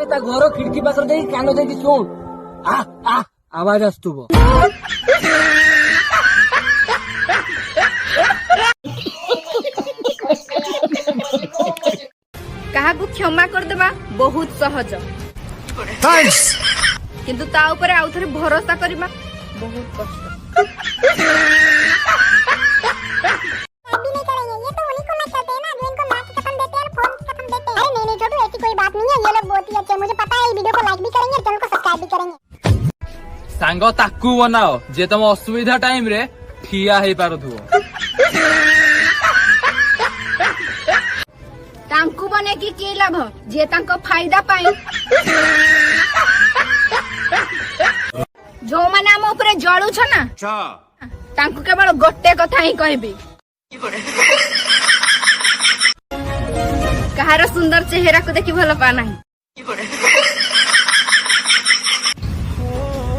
ତା ଘର ଖିड़की ପାଖରେ ଦେଇ କାନ ଦେଇକି ଶୁଣ आवाज आसुव। कहा क्षमा करदेबा बहुत सहज किंतु ता ऊपर आउ थरे भरोसा करबा बहुत कष्ट। कोई बात नहीं है, ये लोग बहुत ही अच्छे, मुझे पता है। वीडियो को लाइक भी करेंगे, चैनल को सब्सक्राइब भी करेंगे। सांग ताकू बनाओ जे तुम असुविधा टाइम रे ठिया हे पारुथुओ। तांकु बने की लाभ जे तांको फायदा पाई। जो माने हम ऊपर जळू छ ना तांकु केवल गोटे कथा ही कहबी कहार सुंदर चेहरा को देखि भल पा नाही।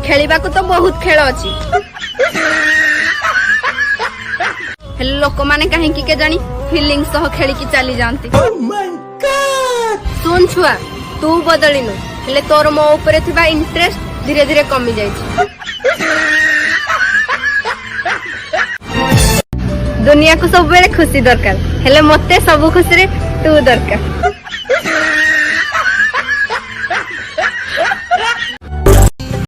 खेलिबा को तो बहुत खेल अछि हेले लोक माने काहे की के जानी फीलिंग सह खेली की चली जानती। सुन छुआ तू बदलिनु हेले तोर मो ऊपर थिबा इंटरेस्ट धीरे धीरे कमी जाई छी। दुनिया को सब बेले खुशी दरकार हेले मते सब खुशी रे तू दरकार।